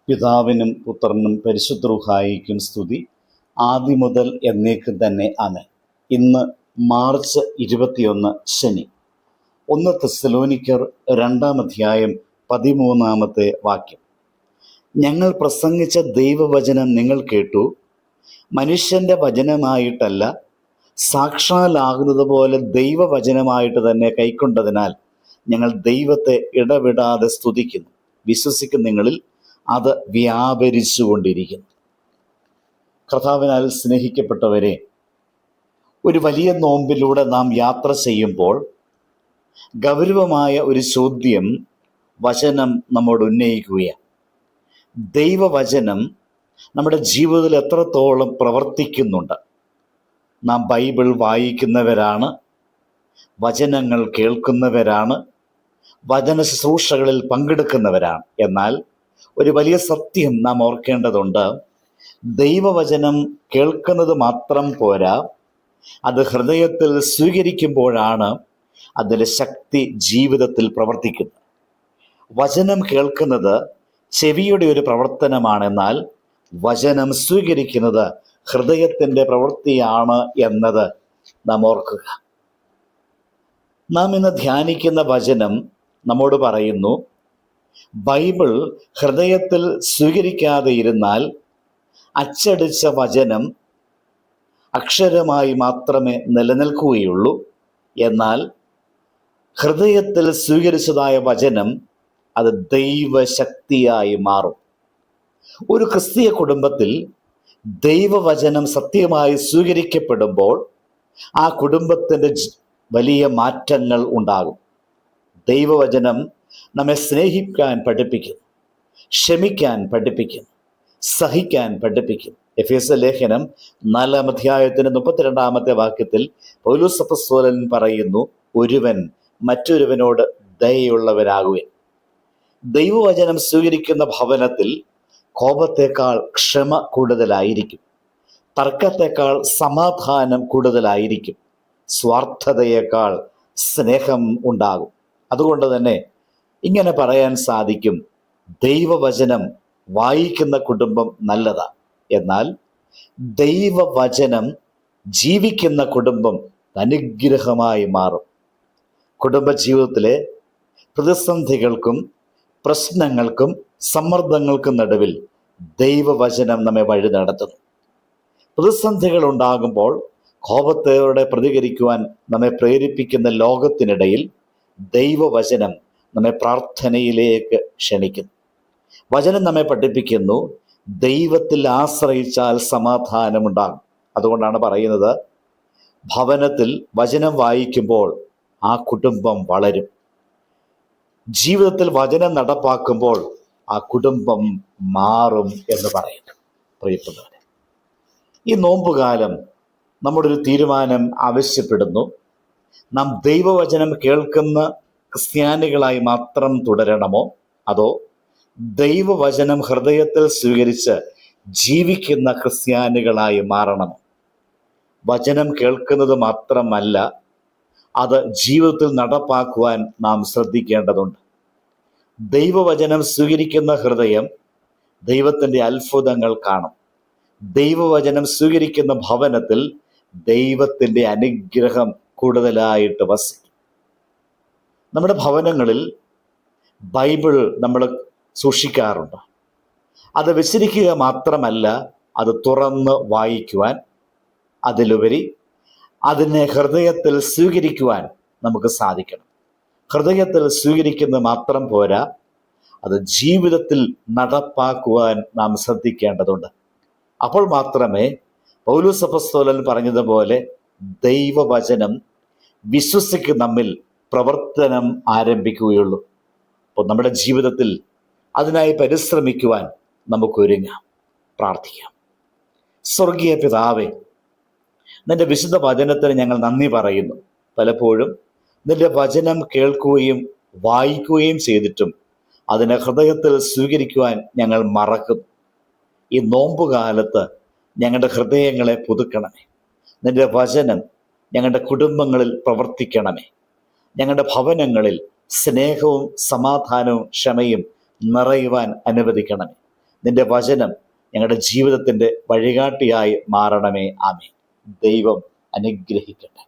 പിതാവിനും പുത്രനും പരിശുദ്ധ റൂഹായിക്കും സ്തുതി, ആദ്യം മുതൽ എന്നേക്കും തന്നെ ആമേൻ. ഇന്ന് മാർച്ച് 21 ശനി. 1 തെസ്സലോനിക്കർ 2-ാം അധ്യായം 13-ാമത്തെ വാക്യം. ഞങ്ങൾ പ്രസംഗിച്ച ദൈവവചനം നിങ്ങൾ കേട്ടു, മനുഷ്യൻ്റെ വചനമായിട്ടല്ല, സാക്ഷാലാകുന്നത് പോലെ ദൈവവചനമായിട്ട് തന്നെ കൈക്കൊണ്ടതിനാൽ ഞങ്ങൾ ദൈവത്തെ ഇടവിടാതെ സ്തുതിക്കുന്നു. വിശ്വസിക്കുന്ന നിങ്ങളിൽ അത് വ്യാപരിച്ചു കൊണ്ടിരിക്കുന്നു. കർത്താവിനാൽ സ്നേഹിക്കപ്പെട്ടവരെ, ഒരു വലിയ നോമ്പിലൂടെ നാം യാത്ര ചെയ്യുമ്പോൾ ഗൗരവമായ ഒരു ചോദ്യം വചനം നമ്മോട് ഉന്നയിക്കുകയാണ്. ദൈവവചനം നമ്മുടെ ജീവിതത്തിൽ എത്രത്തോളം പ്രവർത്തിക്കുന്നുണ്ട്? നാം ബൈബിൾ വായിക്കുന്നവരാണ്, വചനങ്ങൾ കേൾക്കുന്നവരാണ്, വചന ശുശ്രൂഷകളിൽ പങ്കെടുക്കുന്നവരാണ്. എന്നാൽ ഒരു വലിയ സത്യം നാം ഓർക്കേണ്ടതുണ്ട്. ദൈവവചനം കേൾക്കുന്നത് മാത്രം പോരാ, അത് ഹൃദയത്തിൽ സ്വീകരിക്കുമ്പോഴാണ് അതിൻ്റെ ശക്തി ജീവിതത്തിൽ പ്രവർത്തിക്കുന്നത്. വചനം കേൾക്കുന്നത് ചെവിയുടെ ഒരു പ്രവർത്തനമാണ്, എന്നാൽ വചനം സ്വീകരിക്കുന്നത് ഹൃദയത്തിൻ്റെ പ്രവൃത്തിയാണ് എന്നത് നാം ഓർക്കുക. നാം ഇന്ന് ധ്യാനിക്കുന്ന വചനം നമ്മോട് പറയുന്നു, ബൈബിൾ ഹൃദയത്തിൽ സ്വീകരിക്കാതെ ഇരുന്നാൽ അച്ചടിച്ച വചനം അക്ഷരമായി മാത്രമേ നിലനിൽക്കുകയുള്ളൂ. എന്നാൽ ഹൃദയത്തിൽ സ്വീകരിച്ചതായ വചനം അത് ദൈവശക്തിയായി മാറും. ഒരു ക്രിസ്തീയ കുടുംബത്തിൽ ദൈവവചനം സത്യമായി സ്വീകരിക്കപ്പെടുമ്പോൾ ആ കുടുംബത്തിൻ്റെ വലിയ മാറ്റങ്ങൾ ഉണ്ടാകും. ദൈവവചനം നമ്മെ സ്നേഹിക്കാൻ പഠിപ്പിക്കും, ക്ഷമിക്കാൻ പഠിപ്പിക്കും, സഹിക്കാൻ പഠിപ്പിക്കും. എഫേസ്യ ലേഖനം 4-ാം അധ്യായത്തിന് 32-ാമത്തെ വാക്യത്തിൽ പൗലോസ് അപ്പോസ്തലൻ പറയുന്നു, ഒരുവൻ മറ്റൊരുവനോട് ദയയുള്ളവരാകുവിൻ. ദൈവവചനം സ്വീകരിക്കുന്ന ഭവനത്തിൽ കോപത്തേക്കാൾ ക്ഷമ കൂടുതലായിരിക്കും, തർക്കത്തേക്കാൾ സമാധാനം കൂടുതലായിരിക്കും, സ്വാർത്ഥതയേക്കാൾ സ്നേഹം ഉണ്ടാകും. അതുകൊണ്ട് തന്നെ ഇങ്ങനെ പറയാൻ സാധിക്കും, ദൈവവചനം വായിക്കുന്ന കുടുംബം നല്ലതാണ്. എന്നാൽ ദൈവവചനം ജീവിക്കുന്ന കുടുംബം അനുഗ്രഹമായി മാറും. കുടുംബജീവിതത്തിലെ പ്രതിസന്ധികൾക്കും പ്രശ്നങ്ങൾക്കും സമ്മർദ്ദങ്ങൾക്കും നടുവിൽ ദൈവവചനം നമ്മെ വഴി നടത്തുന്നു. പ്രതിസന്ധികൾ ഉണ്ടാകുമ്പോൾ കോപത്തോടെ പ്രതികരിക്കുവാൻ നമ്മെ പ്രേരിപ്പിക്കുന്ന ലോകത്തിനിടയിൽ ദൈവവചനം നമ്മെ പ്രാർത്ഥനയിലേക്ക് ക്ഷണിക്കുന്നു. വചനം നമ്മെ പഠിപ്പിക്കുന്നു, ദൈവത്തിൽ ആശ്രയിച്ചാൽ സമാധാനമുണ്ടാകും. അതുകൊണ്ടാണ് പറയുന്നത്, ഭവനത്തിൽ വചനം വായിക്കുമ്പോൾ ആ കുടുംബം വളരും. ജീവിതത്തിൽ വചനം നടപ്പാക്കുമ്പോൾ ആ കുടുംബം മാറും എന്ന് പറയുന്നു. പ്രിയപ്പെട്ടവരെ, ഈ നോമ്പുകാലം നമ്മുടെ ഒരു തീരുമാനം ആവശ്യപ്പെടുന്നു. നാം ദൈവവചനം കേൾക്കുന്ന ക്രിസ്ത്യാനികളായി മാത്രം തുടരണമോ, അതോ ദൈവവചനം ഹൃദയത്തിൽ സ്വീകരിച്ച് ജീവിക്കുന്ന ക്രിസ്ത്യാനികളായി മാറണമോ? വചനം കേൾക്കുന്നത് മാത്രമല്ല, അത് ജീവിതത്തിൽ നടപ്പാക്കുവാൻ നാം ശ്രദ്ധിക്കേണ്ടതുണ്ട്. ദൈവവചനം സ്വീകരിക്കുന്ന ഹൃദയം ദൈവത്തിൻ്റെ അത്ഭുതങ്ങൾ കാണും. ദൈവവചനം സ്വീകരിക്കുന്ന ഭവനത്തിൽ ദൈവത്തിൻ്റെ അനുഗ്രഹം കൂടുതലായിട്ട് വസിക്കും. നമ്മുടെ ഭവനങ്ങളിൽ ബൈബിൾ നമ്മൾ സൂക്ഷിക്കാറുണ്ട്. അത് വെച്ചിരിക്കുക മാത്രമല്ല, അത് തുറന്ന് വായിക്കുവാൻ, അതിലുപരി അതിനെ ഹൃദയത്തിൽ സ്വീകരിക്കുവാൻ നമുക്ക് സാധിക്കണം. ഹൃദയത്തിൽ സ്വീകരിക്കുന്നത് മാത്രം പോരാ, അത് ജീവിതത്തിൽ നടപ്പാക്കുവാൻ നാം ശ്രദ്ധിക്കേണ്ടതുണ്ട്. അപ്പോൾ മാത്രമേ പൗലോസ് അപ്പോസ്തലൻ പറഞ്ഞതുപോലെ ദൈവവചനം വിശ്വസിക്കുന്ന നമ്മിൽ പ്രവർത്തനം ആരംഭിക്കുകയുള്ളൂ. അപ്പോൾ നമ്മുടെ ജീവിതത്തിൽ അതിനായി പരിശ്രമിക്കുവാൻ നമുക്കൊരുങ്ങാം. പ്രാർത്ഥിക്കാം. സ്വർഗീയ പിതാവേ, നിന്റെ വിശുദ്ധ വചനത്തിന് ഞങ്ങൾ നന്ദി പറയുന്നു. പലപ്പോഴും നിന്റെ വചനം കേൾക്കുകയും വായിക്കുകയും ചെയ്തിട്ടും അതിനെ ഹൃദയത്തിൽ സ്വീകരിക്കുവാൻ ഞങ്ങൾ മറക്കുന്നു. ഈ നോമ്പുകാലത്ത് ഞങ്ങളുടെ ഹൃദയങ്ങളെ പുതുക്കണമേ. നിന്റെ വചനം ഞങ്ങളുടെ കുടുംബങ്ങളിൽ പ്രവർത്തിക്കണമേ. ഞങ്ങളുടെ ഭവനങ്ങളിൽ സ്നേഹവും സമാധാനവും ക്ഷമയും നിറയുവാൻ അനുവദിക്കണമേ. നിന്റെ വചനം ഞങ്ങളുടെ ജീവിതത്തിൻ്റെ വഴികാട്ടിയായി മാറണമേ. ആമേൻ. ദൈവം അനുഗ്രഹിക്കട്ടെ.